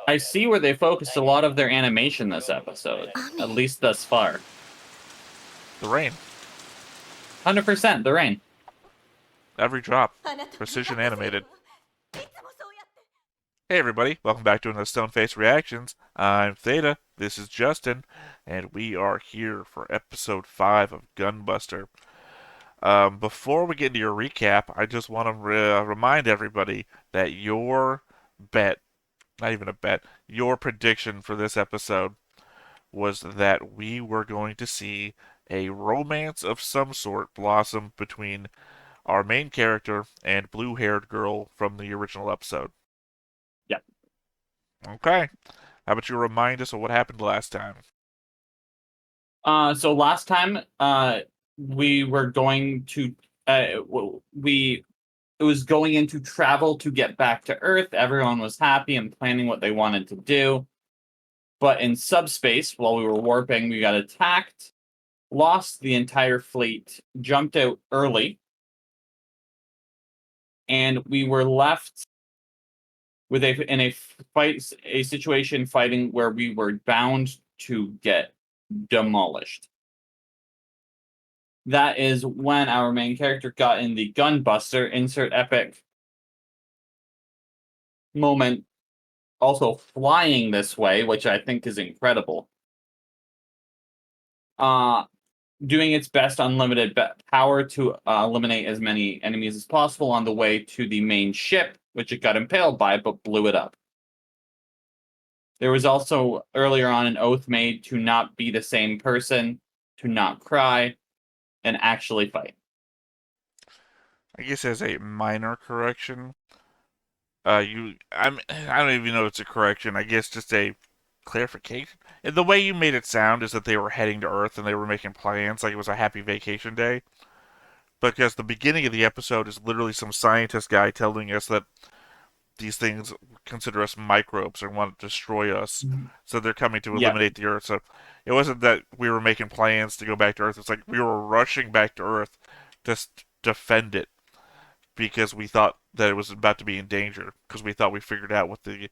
I see where they focused a lot of their animation this episode, at least thus far. The rain. 100% the rain. Every drop. Precision animated. Hey everybody, welcome back to another Stoneface Reactions. I'm Theta, this is Justin, and we are here for episode 5 of Gunbuster. Before we get into your recap, I just want to remind everybody that your bet, not even a bet, your prediction for this episode was that we were going to see a romance of some sort blossom between our main character and blue-haired girl from the original episode. Yep. Okay. How about you remind us of what happened last time? So last time, we were going to, it was going into travel to get back to Earth. Everyone was happy and planning what they wanted to do. But in subspace, while we were warping, we got attacked, lost the entire fleet, jumped out early, and we were left with a situation fighting where we were bound to get demolished. That is when our main character got in the Gunbuster, insert epic moment, also flying this way, which I think is incredible. Doing its best unlimited power to eliminate as many enemies as possible on the way to the main ship, which it got impaled by, but blew it up. There was also earlier on an oath made to not be the same person, to not cry, and actually fight. I guess as a minor correction, I don't even know if it's a correction. I guess just a clarification. The way you made it sound is that they were heading to Earth and they were making plans, like it was a happy vacation day. Because the beginning of the episode is literally some scientist guy telling us that these things consider us microbes and want to destroy us. So they're coming to eliminate the Earth. So it wasn't that we were making plans to go back to Earth. It's like we were rushing back to Earth to defend it because we thought that it was about to be in danger because we thought we figured out what the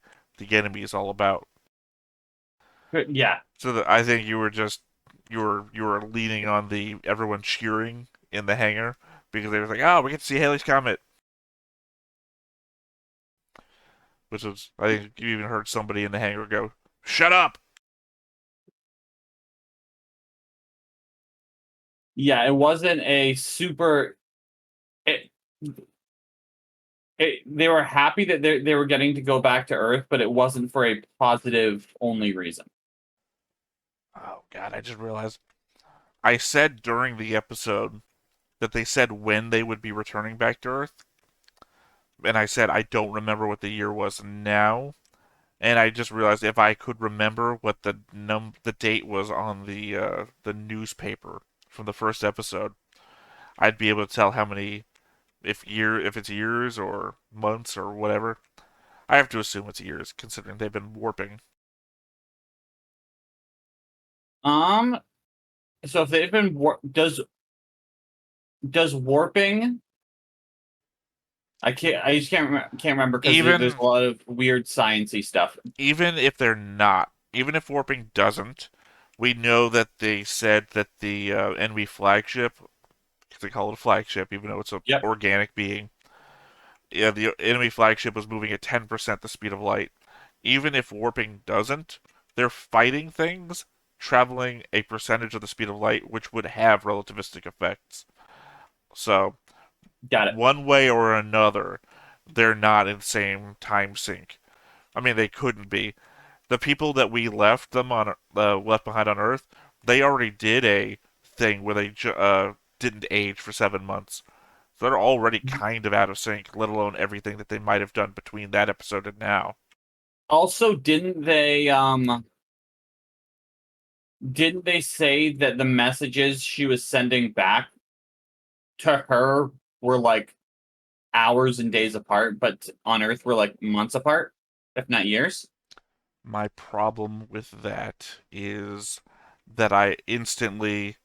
enemy is all about. Yeah. So I think you were leaning on the everyone cheering in the hangar because they were like, oh, we get to see Halley's Comet. Which was, I think you even heard somebody in the hangar go, shut up! Yeah, it wasn't a super... they were happy that they were getting to go back to Earth, but it wasn't for a positive only reason. Oh, God, I just realized. I said during the episode that they said when they would be returning back to Earth. And I said I don't remember what the year was now. And I just realized if I could remember what the date was on the newspaper from the first episode, I'd be able to tell how many if it's years or months or whatever. I have to assume it's years considering they've been warping. So if they've been does warping? I just can't remember because there's a lot of weird sciencey stuff. Even if they're not, even if warping doesn't, we know that they said that the enemy flagship, because they call it a flagship, even though it's an organic being. Yeah, the enemy flagship was moving at 10% the speed of light. Even if warping doesn't, they're fighting things traveling a percentage of the speed of light, which would have relativistic effects. So, got it. One way or another, they're not in the same time sync. I mean, they couldn't be. The people that we left them on left behind on Earth, they already did a thing where they didn't age for 7 months. So they're already kind of out of sync, let alone everything that they might have done between that episode and now. Also, didn't they say that the messages she was sending back to her were like hours and days apart, but on Earth were like months apart, if not years? My problem with that is that I instantly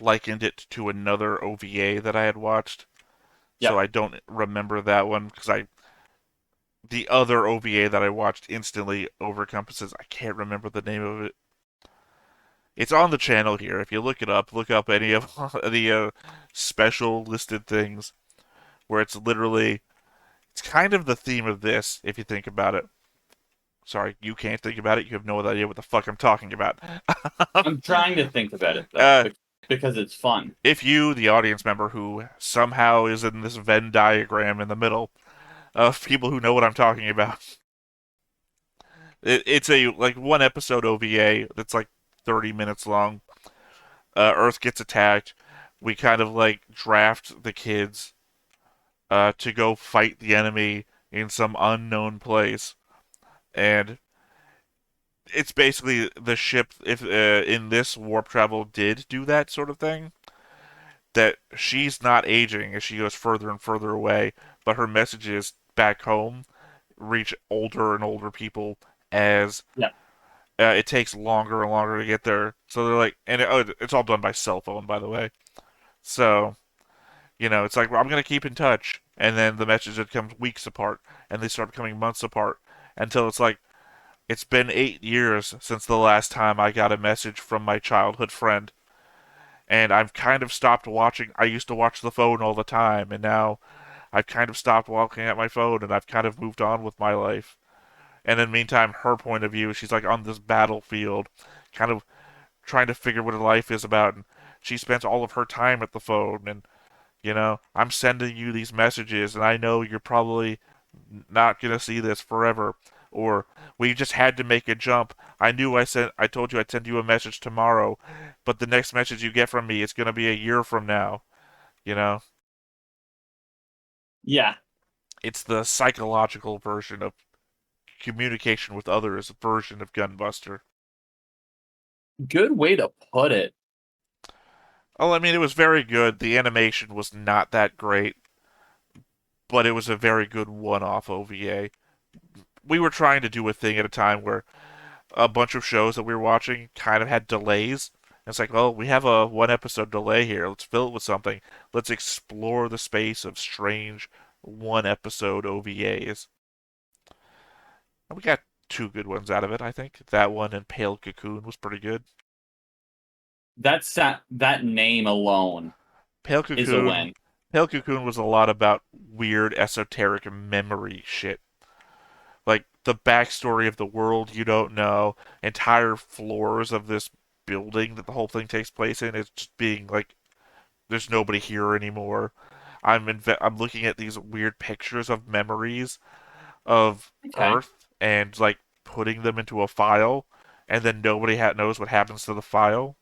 likened it to another OVA that I had watched so Yep. I don't remember that one because the other OVA that I watched instantly overcompasses. I can't remember the name of it. It's on the channel here. If you look up any of the special listed things where it's kind of the theme of this if you think about it. Sorry, you can't think about it. You have no idea what the fuck I'm talking about. I'm trying to think about it though, uh, because it's fun. if you, the audience member who somehow is in this Venn diagram in the middle of people who know what I'm talking about, it's a like one episode OVA that's like 30 minutes long. Earth gets attacked. We kind of like draft the kids to go fight the enemy in some unknown place, and it's basically the ship. If in this warp travel did do that sort of thing, that she's not aging as she goes further and further away, but her messages back home reach older and older people as Yeah. it takes longer and longer to get there. So they're like, and it's all done by cell phone, by the way. So it's like, well, I'm gonna keep in touch, and then the message that comes weeks apart, and they start becoming months apart, until it's like it's been 8 years since the last time I got a message from my childhood friend, and I've kind of stopped watching. I used to watch the phone all the time, and now I've kind of stopped looking at my phone, and I've kind of moved on with my life. And in the meantime, her point of view, she's like on this battlefield, kind of trying to figure what her life is about, and she spends all of her time at the phone, and I'm sending you these messages, and I know you're probably not gonna see this forever. Or we just had to make a jump. I told you I'd send you a message tomorrow, but the next message you get from me is gonna be a year from now. You know, Yeah. it's the psychological version of communication with others version of Gunbuster. Good way to put it. Oh, I mean, it was very good. The animation was not that great, but it was a very good one-off OVA. We were trying to do a thing at a time where a bunch of shows that we were watching kind of had delays. And it's like, well, we have a one episode delay here. Let's fill it with something. Let's explore the space of strange one episode OVAs. And we got two good ones out of it, I think. That one and Pale Cocoon was pretty good. That name alone Pale is a Cocoon win. Pale Cocoon was a lot about weird esoteric memory shit. Like the backstory of the world you don't know, entire floors of this building that the whole thing takes place in is just being like, there's nobody here anymore. I'm looking at these weird pictures of memories of Okay. Earth and like putting them into a file, and then nobody knows what happens to the file.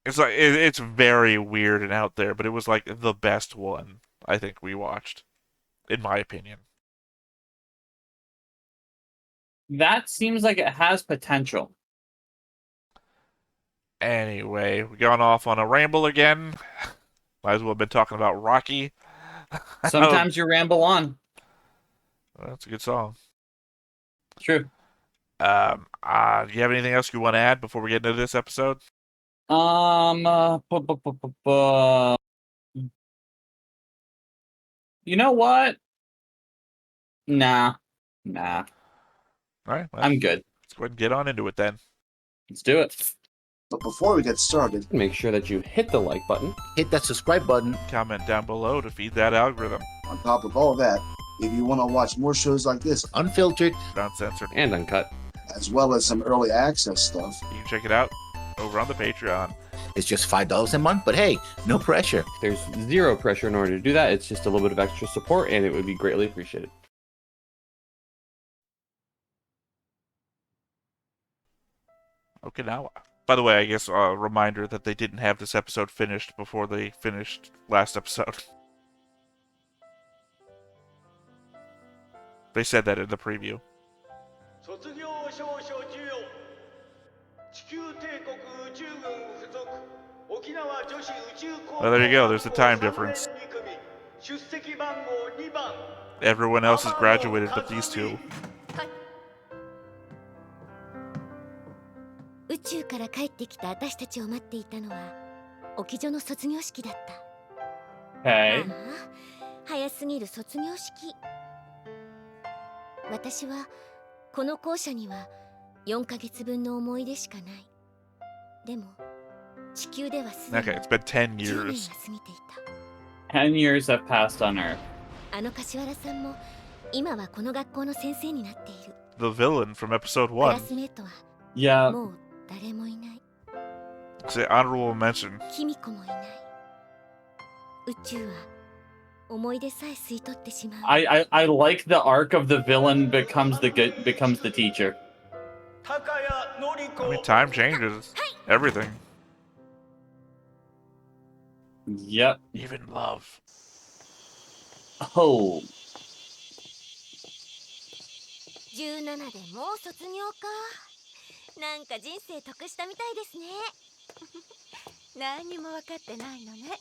It's like it's very weird and out there, but it was like the best one I think we watched, in my opinion. That seems like it has potential. Anyway, we gone off on a ramble again. Might as well have been talking about Rocky. Oh, Sometimes you ramble on. that's a good song. True. Do you have anything else you want to add before we get into this episode? You know what? Nah. Nah. All right, well, I'm good. let's go ahead and get on into it then. Let's do it. But before we get started, Make sure that you hit the like button. hit that subscribe button. Comment down below to feed that algorithm. On top of all that, if you want to watch more shows like this, unfiltered, Uncensored. And uncut. as well as some early access stuff, You can check it out over on the Patreon. it's just $5 a month. But hey, no pressure. There's zero pressure in order to do that. It's just a little bit of extra support, and it would be greatly appreciated. Okinawa. By the way, I guess a reminder that they didn't have this episode finished before they finished last episode. They said that in the preview. Well, there you go. There's the time difference. Everyone else has graduated but these two. 宇宙から帰ってきた私たちを待っていたのは沖女の卒業式だった。Okay. 早すぎる卒業式。私はこの校舎には4ヶ月分の思い出しかない。でも地球ではすでに Okay, it's been 10 10年 years. が過ぎてい10 years have passed on Earth. た。柏原さんも今はこの学校の先生になっている。 The villain from episode クラ 1. スメートは Yeah. もう誰もいない。 It's an honorable mention. キミコもいない。宇宙は思い出さえ吸い取ってしまう。 I like the arc of the villain becomes the teacher. I mean, time changes everything. Yep. Even love. Oh. 17でもう卒業か。なんか人生得したみたいですね。何にも分かってないのね。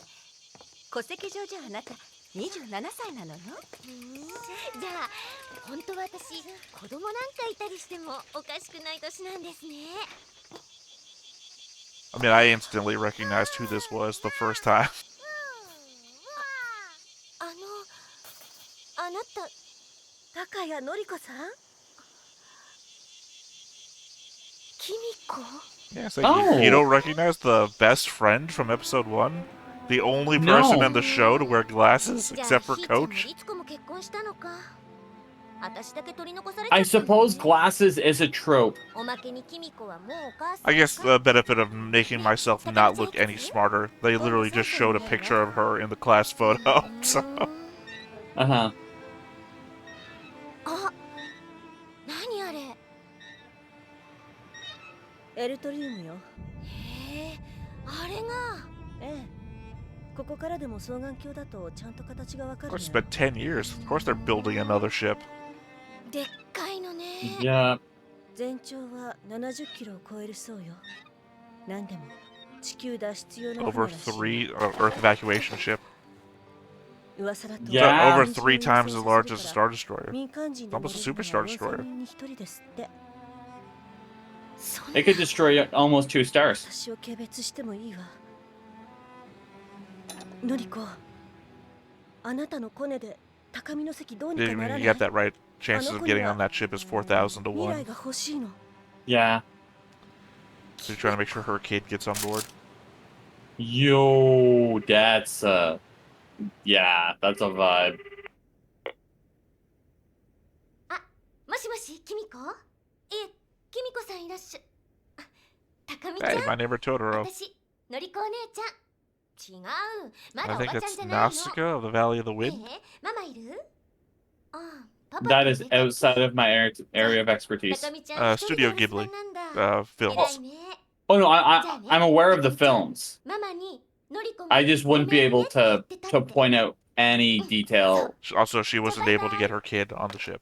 戸籍上じゃあなた27歳なのよ。じゃあ本当は私子供なんかいたりしてもおかしくない年なんですね。 I mean, I instantly recognized who this was the first time. あなた高谷典子さん。キミコ？ Yeah, so Oh. you don't recognize the best friend from episode 1? The only person No. in the show to wear glasses, じゃあ except for ひーちゃんも Coach? リツコも結婚したのか。私だけ取り残されちゃ I ったんだね。 suppose glasses is a trope. おまけにキミコはもうお母さん I guess か。 the benefit of making myself not look any smarter, they literally just showed a picture of her in the class photo. So, Uh-huh. あ、何あれ。エルトリウムよ。へえ、あれが。ええ。ここからでも双眼鏡だとちゃんと形がわか of る course, の it's よ。 been 10 years. Of course, they're building another ship. でっかいのね。 Yeah. 全長は70キロを超えるそうよ。なんでも地球脱出用の Over 船らしい。 3 Earth evacuation ship. 噂だと Yeah. Over 3 times as large as a Star Destroyer. 民間人で Almost a 乗れる Super の Star は Destroyer. 4000人に1人ですって。そんな It could destroy almost 2 stars. 私を軽蔑してもいいわ。のりこ、あなたのコネで高みの席どうに Didn't かな even らない get that right. Chances of getting on that ship is 4,000 to 未来 1. が欲しいの。 Yeah. So you're trying to make sure her kid gets on board. Yo, that's yeah, that's a vibe. もしもし、キミコ？キミコさんいらっしゃ。高見ちゃ Hey, ん。 my neighbor Totoro. 私、のりこお姉ちゃん。違う、ま I だおば think ちゃん that's じゃないの。 Nausicaa of the Valley of the え Wind. ママいる？あ、パパ That と is 出かけ。 outside of my area of expertise. 高見ちゃん、一人で Studio お留守 Ghibli 番なんだ。 films. 偉いね。 Oh no, I'm aware of the films. ママにのりこも I just wouldn't be able ごめんね to って言ってたって。 point out any detail. Also, she wasn't able to get her kid on the ship.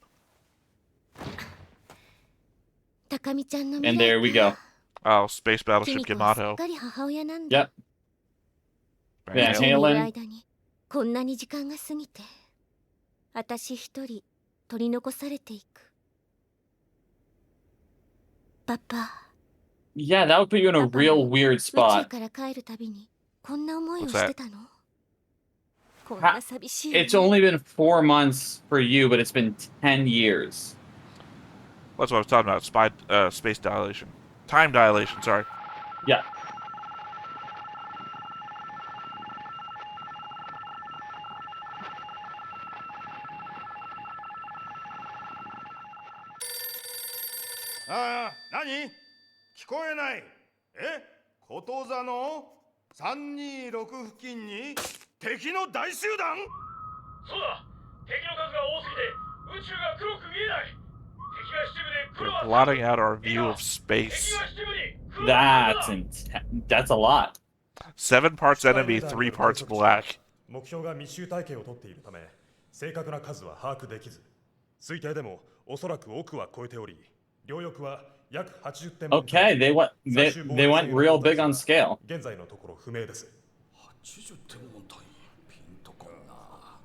高見ちゃんの未 And 来 there we か go. Oh, Space キ Battleship ミコはすっ Yamato. かり母親なんだ。 Yep. Van Yeah, Halen. 一緒にいる Halen. 間にこんなに時間が過ぎて、私一人取り残されていく。パパ、 Yeah, that would put you in a real weird 宇宙 spot. から帰るたびにこんな思いを What's してたの？こんな寂しいの。 It's only been 4 months for you, but it's been 10 years. That's what I was talking about. Space dilation. Time dilation, sorry. Yeah. ああ、何？聞こえない。こと座の326付近に敵の大集団？そうだ、敵の数が多すぎて宇宙が黒く見えない。敵が七部で黒 They're は blotting out our view of 敵 space. が七部に黒は That's a lot. 7 parts enemy, 3 parts black. 目標が密集体系を取っているため正確な数は把握できず、推定でもおそらく億は超えており、両翼は約80点分。 Okay, they went real big on scale. 現在のところ不明です。80点問単位ピンとこんな。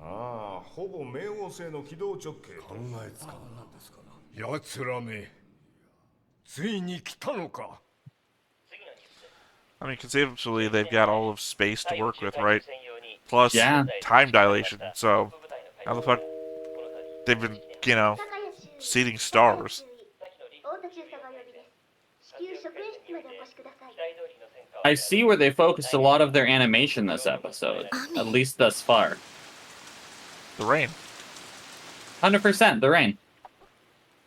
ああ、ほぼ冥王星の軌道直径。考えつかんなんですかな。やつらめ、ついに来たのか。 I mean, conceptually, they've got all of space to work with, right? plus Yeah. time dilation. So how the fuck they've been, seeding stars? I see where they focused a lot of their animation this episode, at least thus far. The rain. 100%, the rain.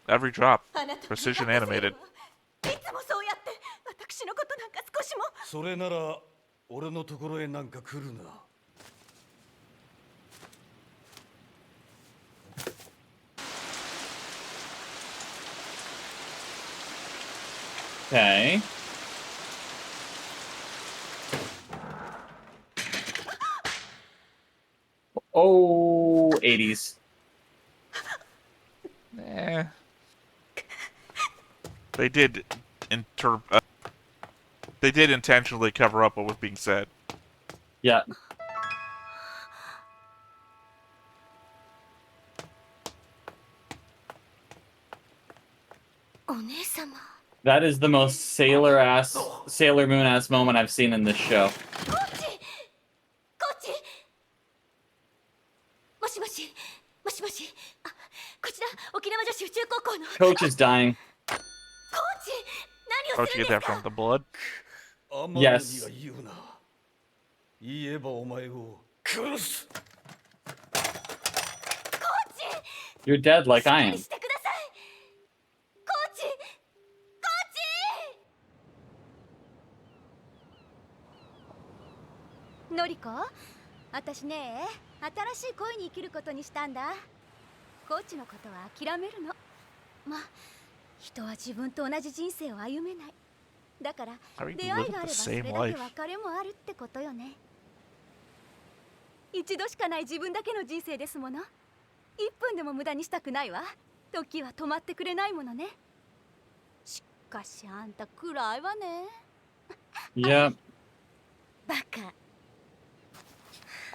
Every drop. あなた Precision animated. いつもそうやって私のことなんか少しも。それなら俺のところへなんか来るな。 Okay. Oh, 80s. Eh. They did they did intentionally cover up what was being said. Yeah. That is the most Sailor Moon ass moment I've seen in this show. コーチもしもしもしもし、あ、こちら沖縄女子宇宙高校の Coach is dying. コーチ、何 How'd をす you る get んです that か？ from the blood? 天野に Yes. は言うな。言えばお前を殺す。 コーチ、 You're dead like しっか I り am. してください。コーチ、コーチ。のりこ、私ね、新しい恋に生きることにしたんだ。コーチのことは諦めるの。まあ、人は自分と同じ人生を歩めない。だから How are you 出会い living があれば the それ same だけ life? 別れもあるってことよね。一度しかない自分だけの人生ですもの。1分でも無駄にしたくないわ。時は止まってくれないものね。しかしあんた暗いわね。 Yep. バカ。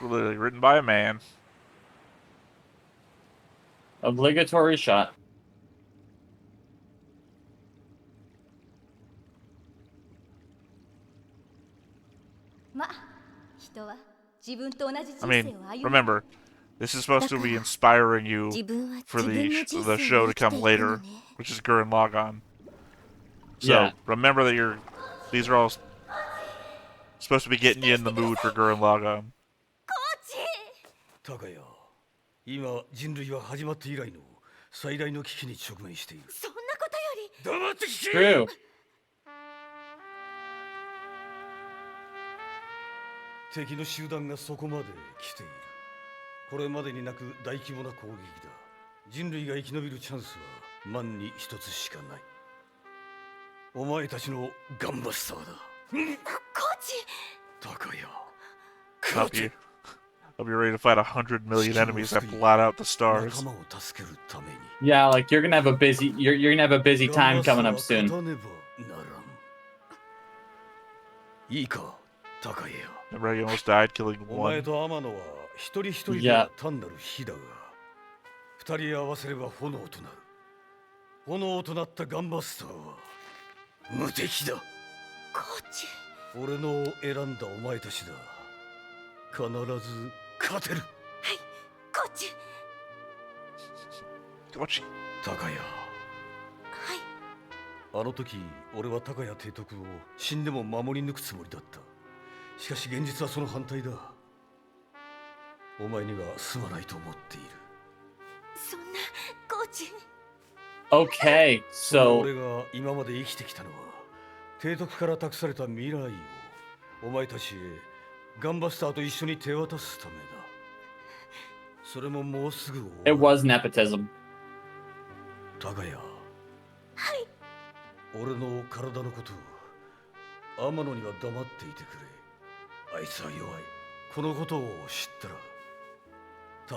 Literally written by a man. Obligatory shot. ま、人は自分と同じ人 I 生 mean, を歩む。 remember, this is supposed to be inspiring you 自分は for 自分の the 人生を show to 生きて come いくの later, ね。 which is Gurren Lagann. So Yeah. remember that these are all supposed to be getting you in the mood for Gurren Lagann. コーチ。高谷、今人類は始まって以来の最大の危機に直面している。そんなことより。黙って聞け。 True. 敵の集団がそこまで来ている。これまでになく大規模な攻撃だ。人類が生き延びるチャンスは万に一つしかない。お前たちのガンバスターだ。コーチ。高谷、 Hope you ready to fight 100 million enemies that blot out the stars. 仲間を助けるために。 Yeah, like you're gonna have a busy gonna have a busy time coming up ガ soon. ンバスターは勝たねばならん。いいか、高谷。 Remember he almost died killing お前 one. と天野は一人一人いやが単なる火だが、二人合わせれば炎となる。炎となったガンバスターは無敵だ。コーチ。俺の選んだお前たちだ。必ず勝てる。コーチ。 Gochi. 高谷、はい。あの時俺は高谷提督を死んでも守り抜くつもりだった。しかし現実はその反対だ。お前にはすまないと思っている。そんなコーチ。 Okay, 俺 so が今まで生きてきたのは提督から託された未来をお前たちへガンバスターと一緒に手渡すためだ。それももうすぐ終わ it る。 was nepotism. 高谷、はい。俺の体のことを天野には黙っていてくれ。あいつは弱い。このことを知った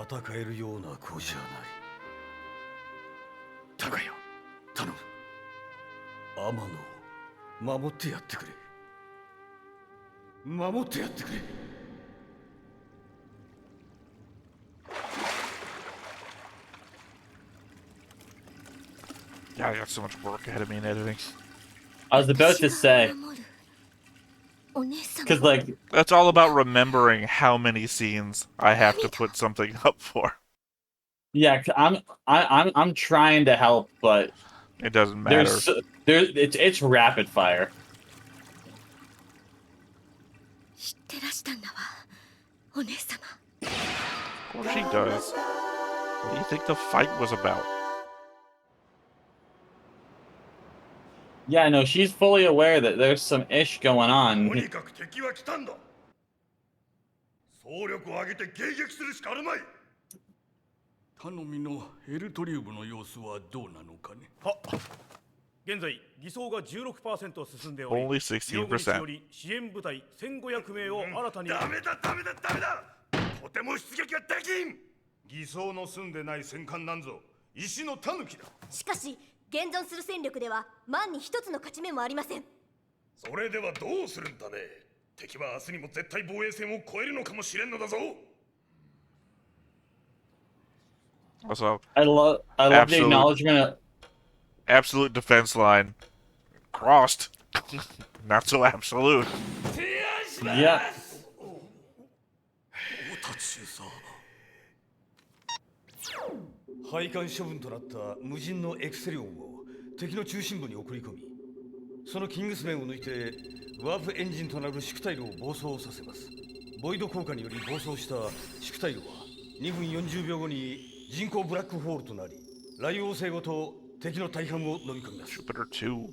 ら戦えるような子じゃない。高谷、頼む。天野を守ってやってくれ。守ってやってくれ。 Yeah, I got so much work ahead of me in editing. I was about to say, 守る。お姉様 Because like That's all about remembering how many scenes I have to put something up for. yeah, I'm trying to help, but It doesn't matter. it's rapid fire. 知ってらしたんだわお姉様 Of course she does. What do you think the fight was about? Yeah, no, she's fully aware that there's some ish going と on. にかく敵は来たんだ。総力を挙げて迎撃するしかあるまい。頼みのエルトリウムの様子はどうなのかね。は現在偽装が 16% 進んでおり Only 16%. より支援部隊1500名を新たに、ダメだとても出撃ができん。偽装の済んでない戦艦なんぞ石のタヌキだ。しかし現存する戦力では万に一つの勝ち目もありません。それではどうするんだね。敵は明日にも絶対防衛線を越えるのかもしれんのだぞ。 Also, I love the Absolute. acknowledgement. absolute defense line crossed. Not so absolute. Yeah. 配管処分となった無人のエクセリオンを敵の中心部に送り込み、そのキングスメンを抜いてワープエンジンとなる宿対路を暴走させます。ボイド効果により暴走した宿対路は2分40秒後に人工ブラックホールとなり、雷王星ごと敵の大半を飲み込みます。 Jupiter 2.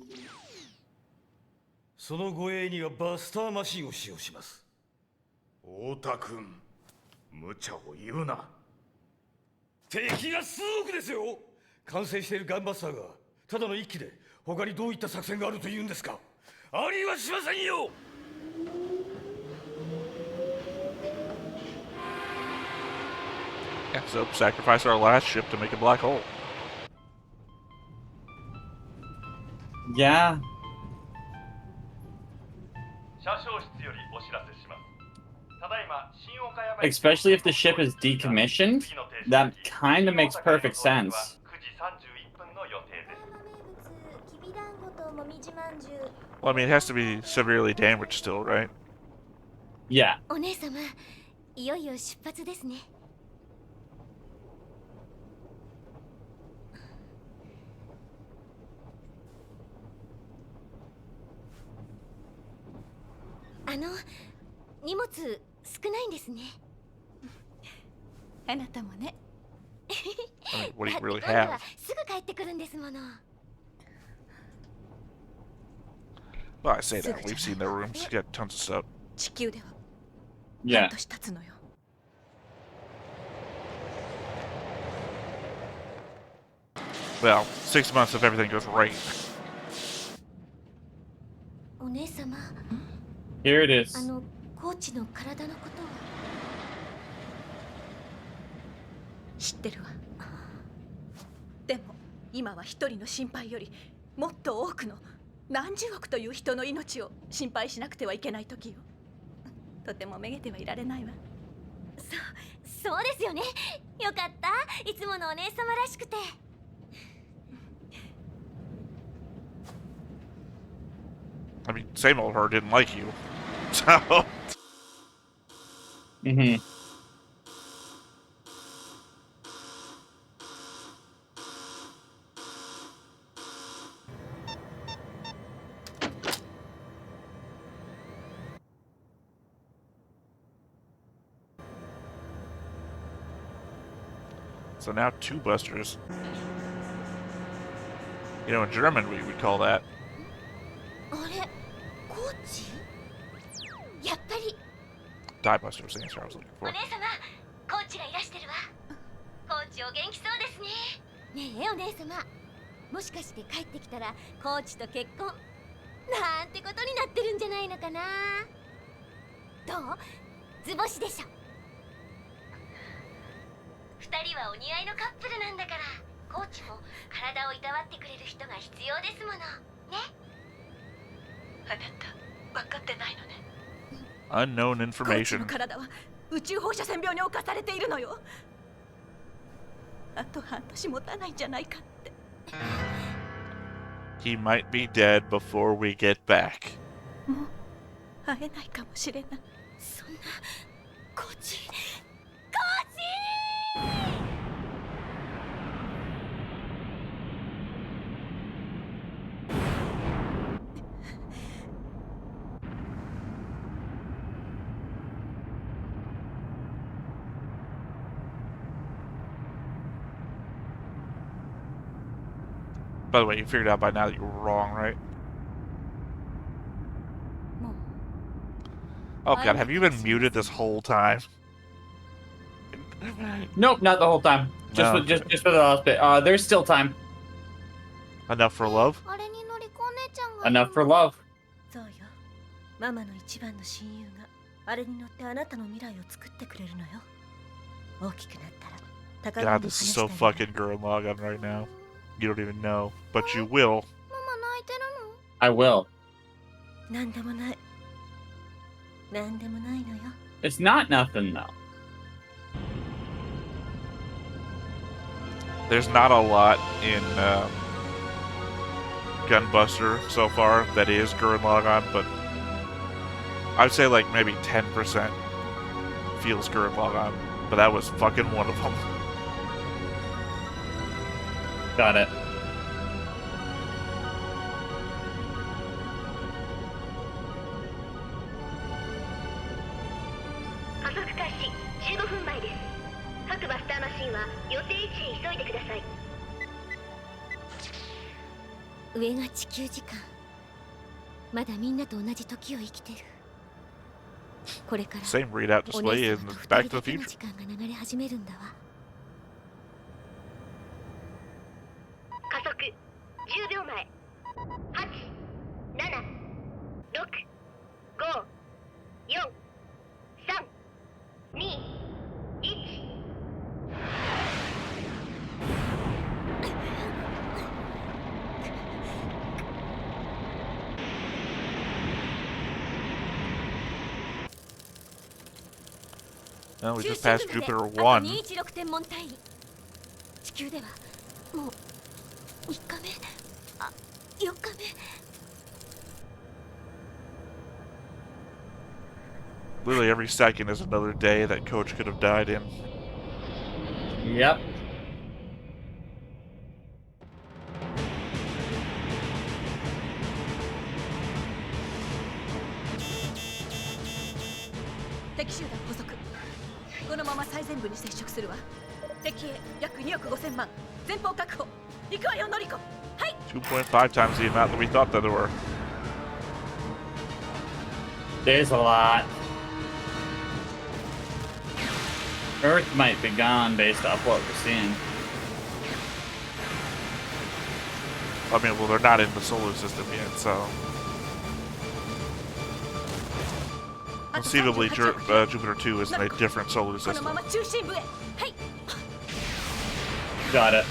その護衛にはバスターマシンを使用します。太田君、無茶を言うな。敵が数億ですよ。完成しているガンバスターがただの一機で他にどういった作戦があるというんですか。ありはしませんよ。 Yeah, so sacrifice our last ship to make a black hole. Yeah. 車掌室よりお知らせします。ただいま新岡山 Especially if the ship is decommissioned, that kind of makes perfect sense. 9時31分の予定です。 きびだんごともみじまんじゅう。 Well, I mean, it has to be severely damaged still, right? Yeah. お姉様いよいよ出発ですね荷物少ないんですねあなたもね。 I mean, what do you really だって今度 have? はすぐ帰ってくるんですもの Well, I say that. We've seen their rooms. You got tons of stuff. 地球では Yeah. 半年経つのよ。 Well, 6 months if everything goes right. お姉様 Here it is. コーチの体のことは知ってるわ。でも今は一人の心配よりもっと多くの何十億という人の命を心配しなくてはいけない時よ。とてもめげてはいられないわ。そうですよねよかったいつものお姉様らしくて I mean, same old her didn't like you. So, Mm-hmm. so now 2 busters. You know, in German we would call that あれコーチやっぱり die busters. The answer I was looking お for. 姉様コーチがいらしてるわコーチお元気そうですねねえお姉様もしかして帰ってきたらコーチと結婚なんてことになってるんじゃないのかなどう図星でしょ二人はお似合いのカップルなんだからコーチも体をいたわってくれる人が必要ですものねあなた分かってないのね。 Unknown コーチ information. の体は宇宙放射線病に侵されているのよ。あと半年持たないんじゃないかって。 He might be dead before we get back. もう会えないかもしれない。そんなコーチ。By the way, you figured out by now that you were wrong, right? Oh god, have you been muted this whole time? Nope, not the whole time. Just No, for, just for the last bit. There's still time. Enough for love? あれに乗り子お姉ちゃんが Enough for love. そうよ。ママの一番の親友があれに乗ってあなたの未来を作ってくれるのよ。大きくなったら高田 God, に this is 話して so あげる。 fucking Gurren Lagann right now. You don't even know. But you will. ママ泣いてる I will. の？なんでもない。なんでもないのよ。 It's not nothing though. There's not a lot in Gunbuster so far that is Gurren Lagann, but I'd say like maybe 10% feels Gurren Lagann, but that was fucking one of them. Got it. 加速開始15分前です。各バスターマシンは予定位置へ急いでください。上が地球時間。まだみんなと同じ時を生きてる。これから Same readout お display 姉 in さんと Back 二 to 人だ the けの Future. 時間が流れ始めるんだわ。加速10秒前。8、7、6、5、4、3、2、1。No, we 中 just 心 passed 部まで Jupiter あと 1. 216天文単位。地球ではもう3日目、あ、4日目。 Literally every second is another day that Coach could have died in. Yep. 敵集団捕捉。このまま最前部に接触するわ。敵へ約2億5000万。前方確保。行くわよ、のりこ。はい。 2.5 times the amount that we thought that there were. There's a lot. Earth might be gone based off what we're seeing. I mean, well, they're not in the solar system yet, so conceivably Jupiter 2 is in a different solar この system. まま中心部へ。はい。 Got it.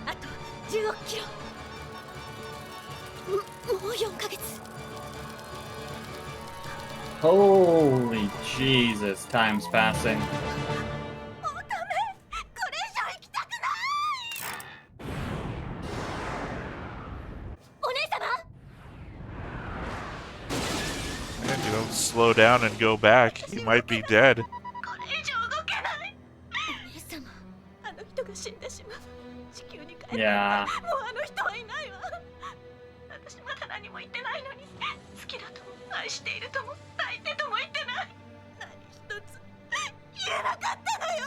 あと10億キロ。もう4ヶ月。 Holy Jesus, time's passing. おため。これ以上行きたくない。お姉様。 And you don't slow down and go back, you might be dead. これ以上動けない。お姉様。あの人が死んでしまう。地球に帰って。 Yeah. もうあの人はいないわ。私まだ何も言ってないのに、好きだとも愛しているとも相手とも言ってない。何一つ言えなかったのよ。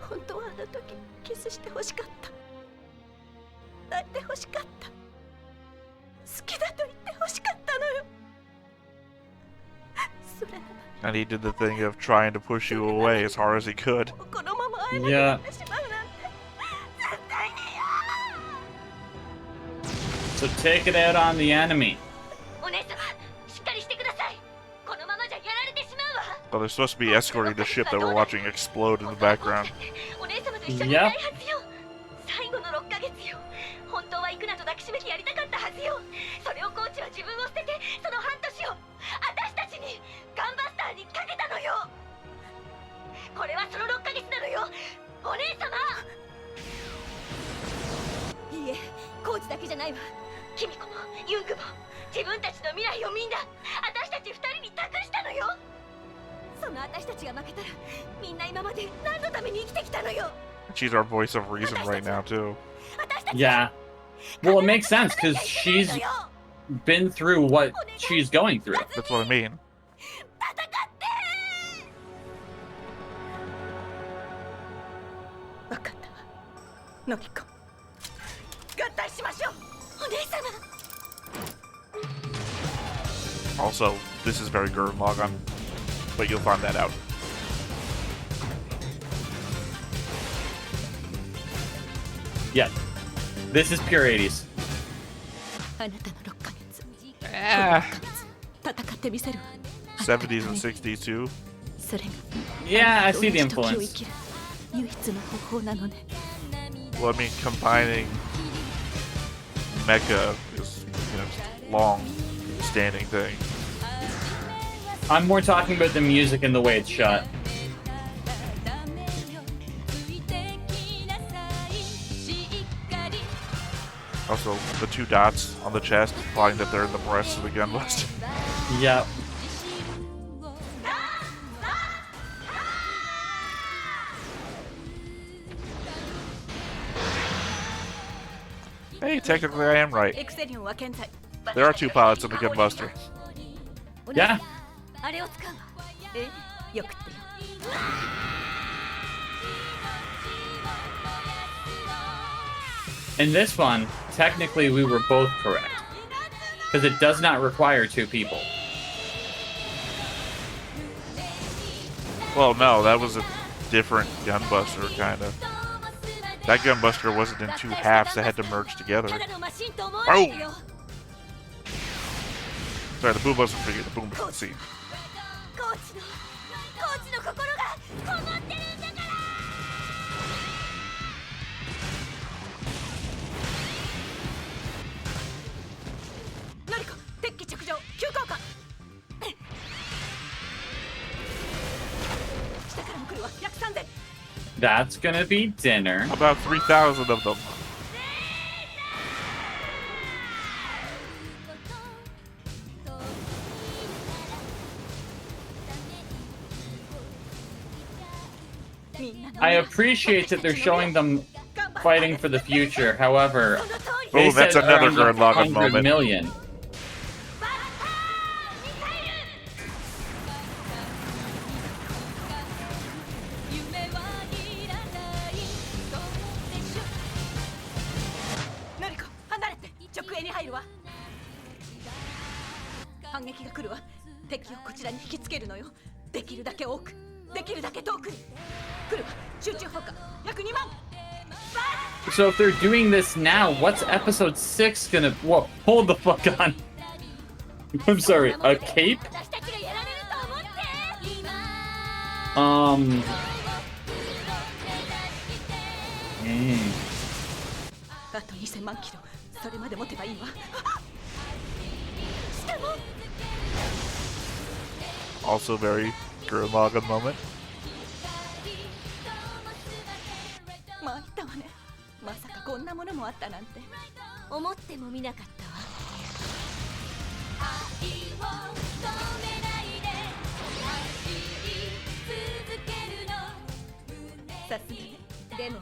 本当はあの時キスして欲しかった。抱いて欲しかった。好きだと言って欲しかったのよ。それなのに And he did the thing of trying to push you away as hard as he could. このまま会えなく Yeah. なってしまうなんて絶対に嫌。 So take it out on the enemy. お姉様、しっかりしてください。このままじゃやられてしまうわ。Oh, they're supposed to be escorting the ship that we're watching explode in the background. お姉様と一緒にいたいはずよ。最後の6ヶ月よ。本当はイクナと抱きしめてやりたかったはずよ。それをコーチは自分を捨てて、その半年を私たちにガンバスターにかけたのよ。これはその6ヶ月なのよ。お姉様。いいえ、コーチだけじゃないわ。キミコもユングも自分たちの未来をみんな私たち2人に託したのよ。その私たちが負けたらみんな今まで何のために生きてきたのよ。 She's our voice of reason right now, too. Yeah. Well, it makes sense because she's been through what she's going through. That's what I mean. 戦って分かったわ。ノキコ合体しましょう。お姉様。 Also, this is very Gurren Lagann, but you'll find that out. Yeah. This is pure 80s. あなたの6ヶ月。 Ah, 戦ってみせるわ。 70s and 60s too. それが Yeah, I see the 同じ時を生 influence. きる唯一の方法なのね。 Well, I mean, combining mecha is, you know, long-standing thing. I'm more talking about the music and the way it's shot. Also, the 2 dots on the chest, implying that they're in the breasts of the Gunbuster. Yep. Hey, technically I am right. エクセリオンは健在。 There are 2 pilots in the Gunbuster. Yeah. あれを使うわ。よくってよ。 In this one, technically we were both correct. Because it does not require 2 people. Well, no, that was a different Gunbuster, kind of. That Gunbuster wasn't in 2 halves that had to merge together. ただのマシンと思わないでよ。 Sorry, the boom wasn't figured. The boom was scene. コーチの心がこもってるんだから。 ノリコ、鉄器着上、急降下。下からも来るわ、約3000。 That's gonna be dinner. About 3,000 of them. I appreciate that they're showing them fighting for the future. However, they Oh, that's said another around Gurren Lagann 100 moment. million. So if they're doing this now, what's episode 6 gonna... Whoa, hold the fuck on. I'm sorry, a cape? Mm. あと2000万キロ、それまで持てばいいわ。しかも Also very Gurren Lagann moment. 参ったわね。まさかこんなものもあったなんて思ってもみなかったわ。さすがね。でも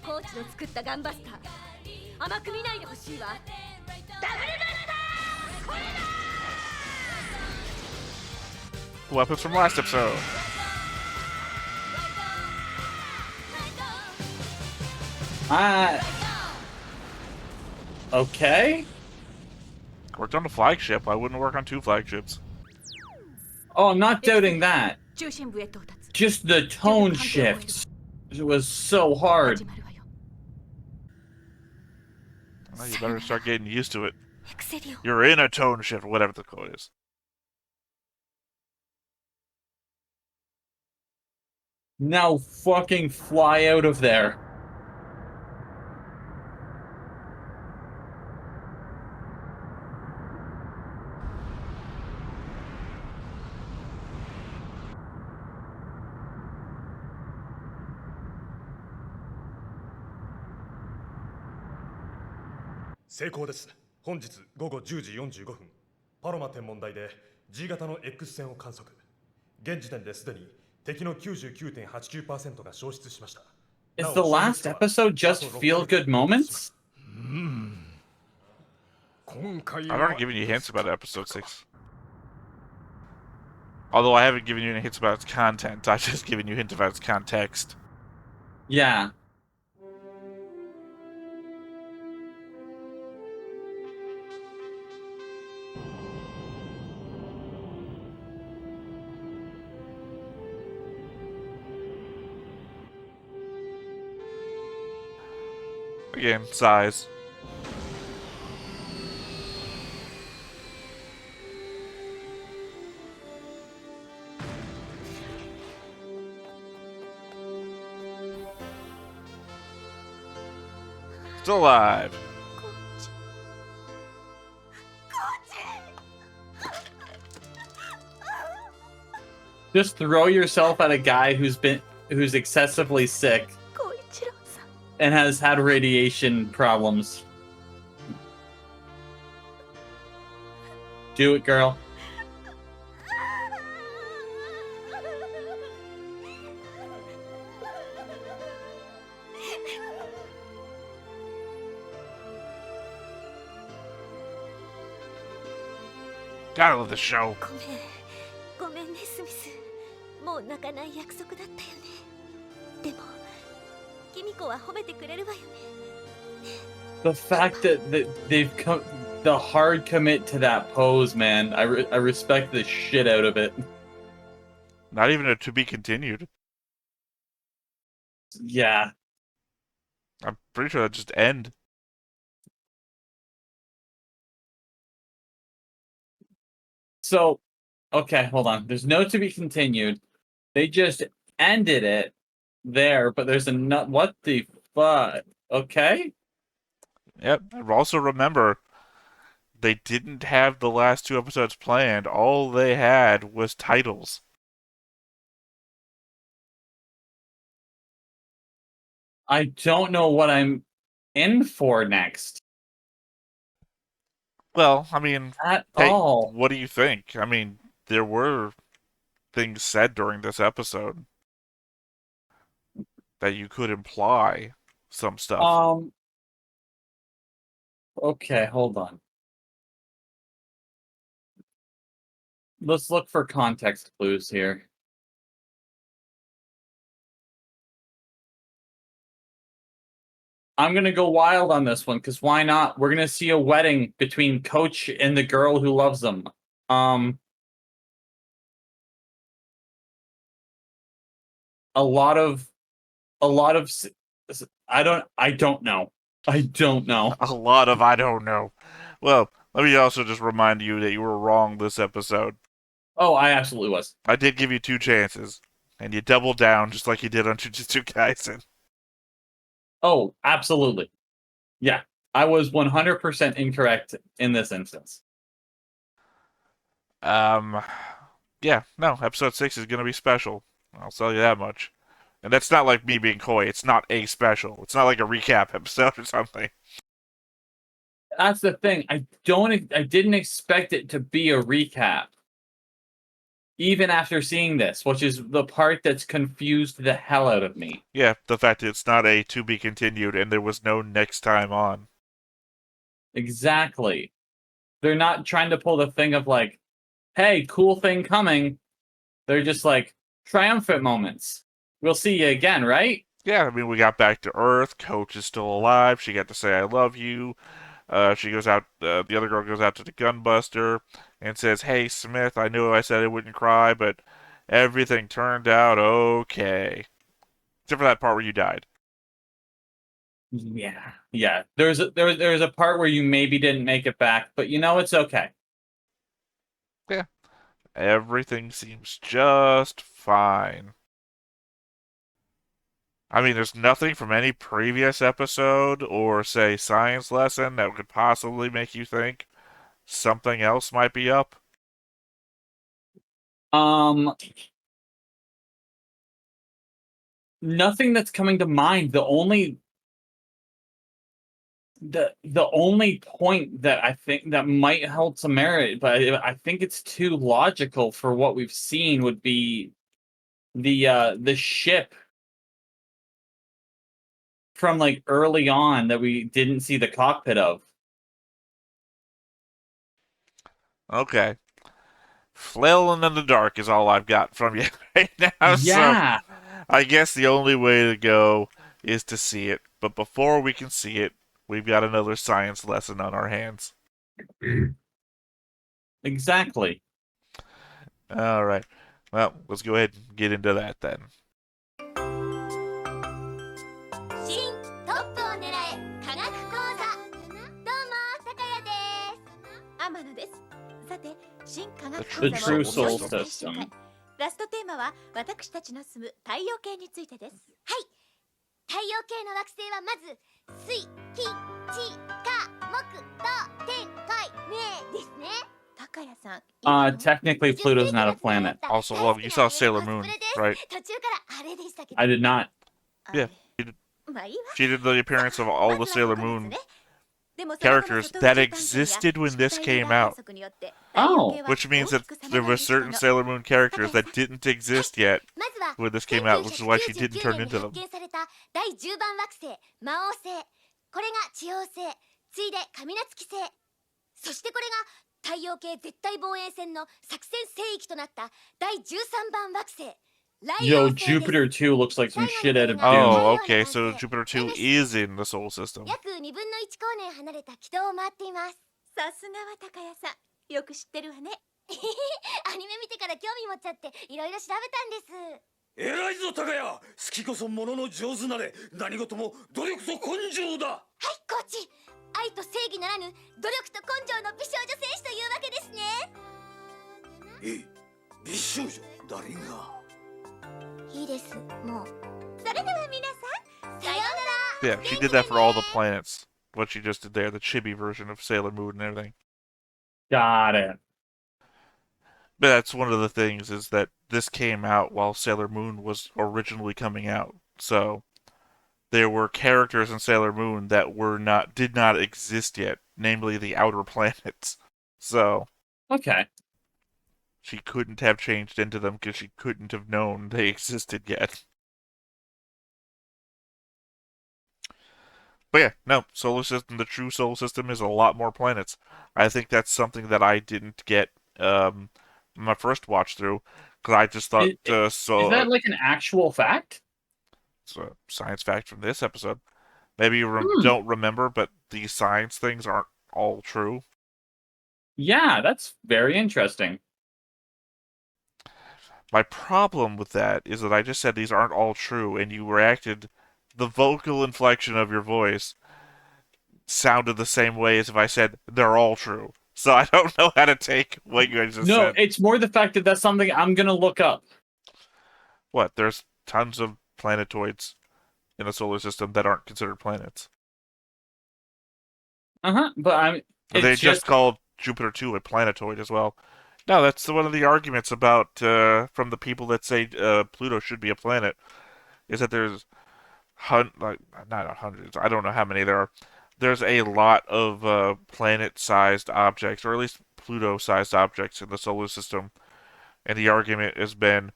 コーチの作ったガンバスター甘く見ないでほしいわ。ダブルバスター、これだ。 Weapons from last episode. Okay. Worked on a flagship. I wouldn't work on 2 flagships. Oh, I'm not doubting that. 中心部へ到達。 Just the tone shifts. It was so hard. 始まるわよ。 Well, you better start getting used to it. エクセリオン。 You're in a tone shift, whatever the code is. Now fucking fly out of there.「成功です。本日午後10時45分、パロマ天文台で G 型の X 線を観測。現時点ですでに敵の 99.89% が消失しました。 Is the last episode just feel good moments? 今回 I've already given you hints about episode 6. Although I haven't given you any hints about its content, I've just given you hints about its context. Yeah. Again, size. Still alive. Just throw yourself at a guy who's excessively sick and has had radiation problems. Do it, girl. Gotta love the show. ごめんねスミス、もう泣かない約束だったよね。でもキミコは褒めてくれるわよね。 The fact that they've come, the hard commit to that pose, man. I respect the shit out of it. Not even a to be continued. Yeah. I'm pretty sure that just end. So, okay, hold on. There's no to be continued. They just ended it there, but there's a nut. What the fuck? Okay. Yep. And also remember, they didn't have the last 2 episodes planned. All they had was titles. I don't know what I'm in for next. Well, I mean, At hey, all. what do you think? I mean, there were things said during this episode that you could imply some stuff. Okay, hold on. Let's look for context clues here. I'm gonna go wild on this one, because why not? We're gonna see a wedding between Coach and the girl who loves him. A lot of I don't know. I don't know. A lot of I don't know. Well, let me also just remind you that you were wrong this episode. Oh, I absolutely was. I did give you 2 chances, and you doubled down just like you did on Jujutsu Kaisen. Oh, absolutely. Yeah, I was 100% incorrect in this instance. Yeah, no, episode 6 is gonna be special. I'll tell you that much. And that's not like me being coy. It's not a special. It's not like a recap episode or something. That's the thing. I didn't expect it to be a recap. Even after seeing this, which is the part that's confused the hell out of me. Yeah, the fact that it's not a to be continued and there was no next time on. Exactly. They're not trying to pull the thing of like, hey, cool thing coming. They're just like, triumphant moments. We'll see you again, right? Yeah, I mean, we got back to Earth. Coach is still alive. She got to say, I love you. She goes out, the other girl goes out to the Gunbuster and says, hey, Smith, I knew I said I wouldn't cry, but everything turned out okay. Except for that part where you died. Yeah. There's a part where you maybe didn't make it back, but you know, it's okay. Yeah. Everything seems just fine. I mean, there's nothing from any previous episode or, say, science lesson that could possibly make you think something else might be up. Nothing that's coming to mind. The only point that I think that might hold some merit, but I think it's too logical for what we've seen, would be the ship from like early on that we didn't see the cockpit of. Okay. Flailing in the dark is all I've got from you right now. Yeah. So I guess the only way to go is to see it. But before we can see it, we've got another science lesson on our hands. Exactly. All right. Well, let's go ahead and get into that then. 新トップを狙え科学講座。どうも高谷です。天野です。さて、新科学 The 講 true 座の soul 最終回 system. ラストテーマは私たちの住む太陽系についてです。はい。太陽系の惑星はまず水、金、地、火、木、土、天、海、冥ですね。高谷さん。 Technically, Pluto's not a planet. Also, well, you saw Sailor Moon, right? 途中からあれでしたけど。 I did not. Yeah. まあいいわ。 She did the appearance of all the Sailor Moon characters that existed when this came out. Oh. Which means that there were certain Sailor Moon characters that didn't exist yet まずは when this came out, which is why she didn't turn 1999 into 年 them. に発見された第10番惑星魔王星、これが地王星、次いで神奈月星、そしてこれが太陽系絶対防衛戦の作戦聖域となった第13番惑星ライオ Yo, ン星です。 Jupiter 2 looks like some shit out of Doom. Oh, okay, so Jupiter 2 is in the Solar System. 約2分の1光年離れた軌道を回っています。さすがは高谷さん。よく知ってるわね。アニメ見てから興味持っちゃっていろいろ調べたんです。偉いぞ高谷。好きこそものの上手なれ。何事も努力と根性だ。はい、コーチ。愛と正義ならぬ努力と根性の美少女戦士というわけですね。え、美少女誰が。いいです、もう。それでは皆さん、さようなら。 Yeah, she did that for all the planets. What she just did there, the chibi version of Sailor Moon and everything. Got it. But that's one of the things is that this came out while Sailor Moon was originally coming out. So there were characters in Sailor Moon that did not exist yet, namely the outer planets. So Okay. she couldn't have changed into them because she couldn't have known they existed yet. But yeah, no, solar system, the true solar system is a lot more planets. I think that's something that I didn't get my first watch through because I just thought Is that like an actual fact? It's a science fact from this episode. Maybe you don't remember, but these science things aren't all true. Yeah, that's very interesting. My problem with that is that I just said these aren't all true, and you reacted. The vocal inflection of your voice sounded the same way as if I said they're all true. So I don't know how to take what you guys just No, said. it's more the fact that that's something I'm gonna look up. What? There's tons of planetoids in the solar system that aren't considered planets. But I'm. They just called Jupiter 2 a planetoid as well. No, that's one of the arguments about from the people that say Pluto should be a planet, is that there's not hundreds. I don't know how many there are. There's a lot of planet-sized objects, or at least Pluto-sized objects in the solar system, and the argument has been,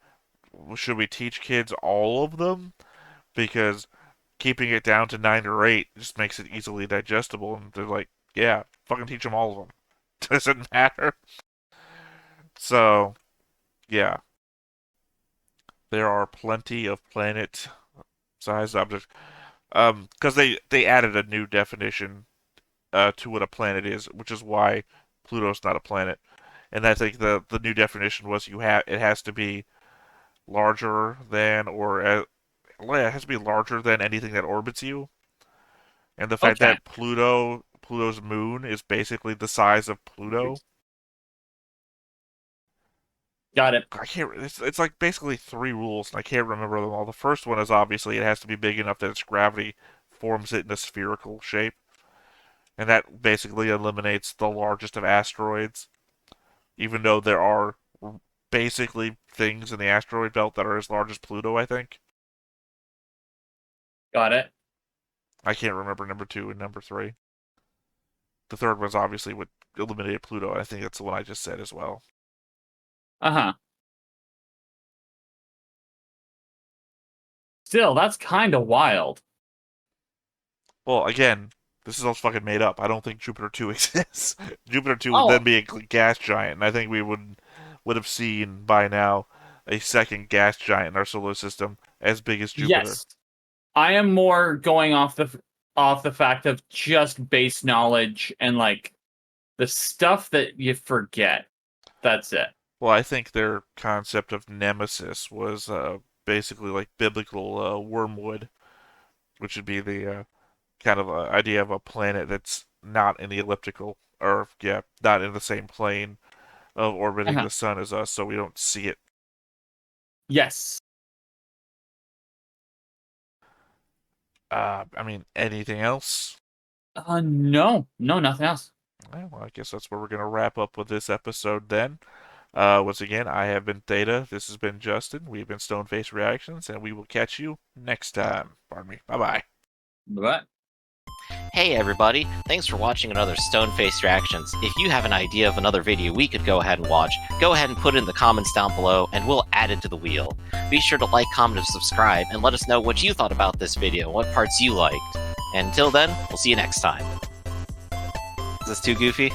should we teach kids all of them? Because keeping it down to 9 or 8 just makes it easily digestible, and they're like, yeah, fucking teach them all of them. Doesn't matter. So, yeah. There are plenty of planet-sized objects. Because they added a new definition to what a planet is, which is why Pluto's not a planet. And I think the new definition was it has to be larger than it has to be larger than anything that orbits you. And the fact that Pluto's moon is basically the size of Pluto. Got it. I can't. It's like basically 3 rules, and I can't remember them all. The first one is obviously it has to be big enough that its gravity forms it in a spherical shape, and that basically eliminates the largest of asteroids. Even though there are basically things in the asteroid belt that are as large as Pluto, I think. Got it. I can't remember number 2 and number 3. The third one's obviously what eliminated Pluto, and I think that's the one I just said as well. Uh-huh. Still, that's kind of wild. Well, again, this is all fucking made up. I don't think Jupiter 2 exists. Jupiter 2 would Oh. then be a gas giant, and I think we would have seen by now a second gas giant in our solar system as big as Jupiter. Yes. I am more going off the fact of just base knowledge and like the stuff that you forget. That's it. Well, I think their concept of nemesis was basically like biblical wormwood, which would be the kind of idea of a planet that's not in the elliptical, or not in the same plane of orbiting the sun as us, so we don't see it. Yes. I mean, anything else? No, nothing else. Well, I guess that's where we're gonna wrap up with this episode then. Once again, I have been Theta. This has been Justin. We've been Stoneface Reactions, and we will catch you next time. Pardon me. Bye-bye. Bye. Hey everybody, thanks for watching another Stoneface Reactions. If you have an idea of another video we could go ahead and watch, go ahead and put it in the comments down below and we'll add it to the wheel. Be sure to like, comment, and subscribe, and let us know what you thought about this video, what parts you liked. And until then, we'll see you next time. Is this too goofy?